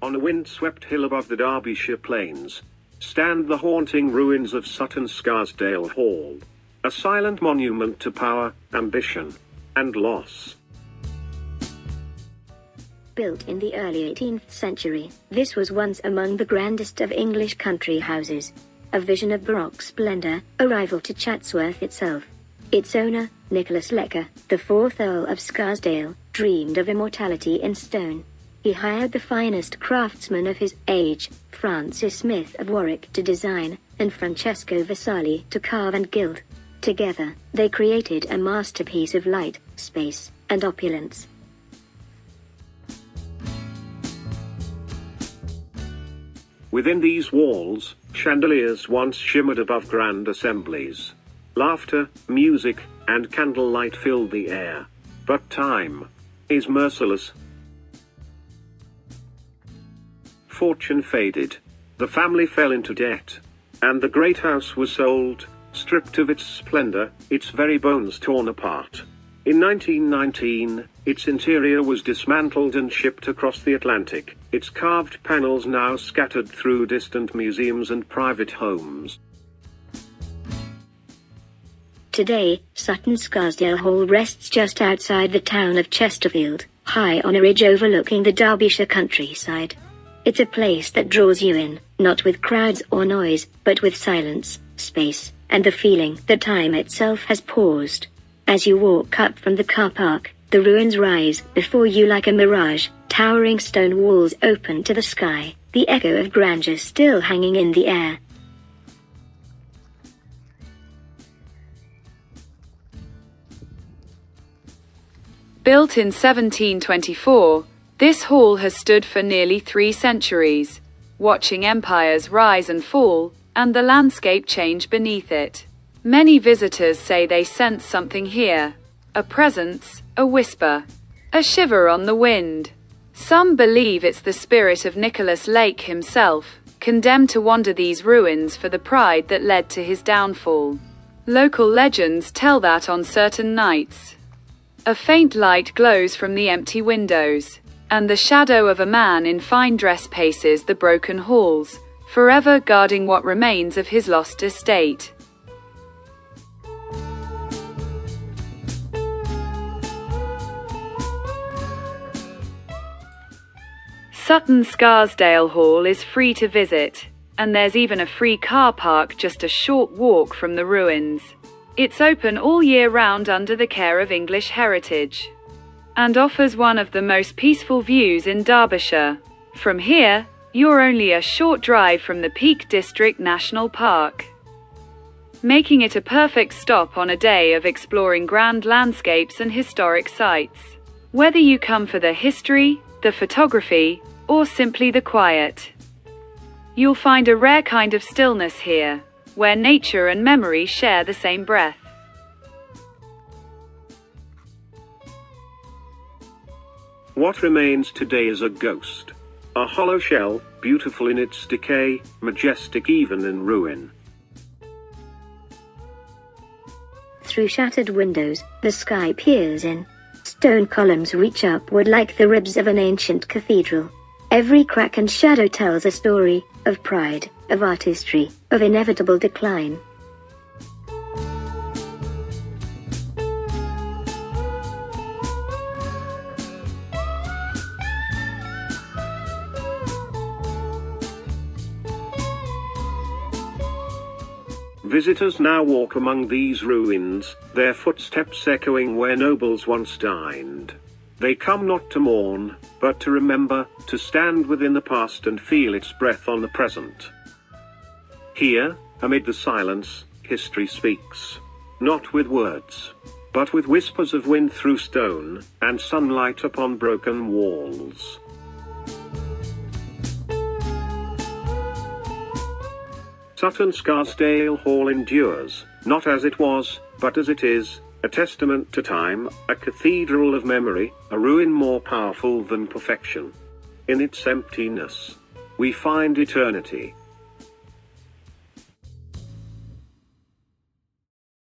On a wind-swept hill above the Derbyshire plains, stand the haunting ruins of Sutton Scarsdale Hall, a silent monument to power, ambition, and loss. Built in the early 18th century, this was once among the grandest of English country houses. A vision of Baroque splendour, a rival to Chatsworth itself. Its owner, Nicholas Leke, the Fourth Earl of Scarsdale, dreamed of immortality in stone. He hired the finest craftsmen of his age, Francis Smith of Warwick to design, and Francesco Vasari to carve and gild. Together, they created a masterpiece of light, space, and opulence. Within these walls, chandeliers once shimmered above grand assemblies. Laughter, music, and candlelight filled the air. But time is merciless. Fortune faded. The family fell into debt. And the great house was sold, stripped of its splendor, its very bones torn apart. In 1919, its interior was dismantled and shipped across the Atlantic, its carved panels now scattered through distant museums and private homes. Today, Sutton Scarsdale Hall rests just outside the town of Chesterfield, high on a ridge overlooking the Derbyshire countryside. It's a place that draws you in, not with crowds or noise, but with silence, space, and the feeling that time itself has paused. As you walk up from the car park, the ruins rise before you like a mirage, towering stone walls open to the sky, the echo of grandeur still hanging in the air. Built in 1724, this hall has stood for nearly 3 centuries, watching empires rise and fall, and the landscape change beneath it. Many visitors say they sense something here, a presence, a whisper, a shiver on the wind. Some believe it's the spirit of Nicholas Leke himself, condemned to wander these ruins for the pride that led to his downfall. Local legends tell that on certain nights, a faint light glows from the empty windows, and the shadow of a man in fine dress paces the broken halls, forever guarding what remains of his lost estate. Sutton Scarsdale Hall is free to visit, and there's even a free car park just a short walk from the ruins. It's open all year round under the care of English Heritage, and offers one of the most peaceful views in Derbyshire. From here, you're only a short drive from the Peak District National Park, making it a perfect stop on a day of exploring grand landscapes and historic sites. Whether you come for the history, the photography, or simply the quiet, you'll find a rare kind of stillness here, where nature and memory share the same breath. What remains today is a ghost, a hollow shell, beautiful in its decay, majestic even in ruin. Through shattered windows, the sky peers in. Stone columns reach upward like the ribs of an ancient cathedral. Every crack and shadow tells a story, of pride, of artistry, of inevitable decline. Visitors now walk among these ruins, their footsteps echoing where nobles once dined. They come not to mourn, but to remember, to stand within the past and feel its breath on the present. Here, amid the silence, history speaks. Not with words, but with whispers of wind through stone, and sunlight upon broken walls. Sutton Scarsdale Hall endures, not as it was, but as it is, a testament to time, a cathedral of memory, a ruin more powerful than perfection. In its emptiness, we find eternity.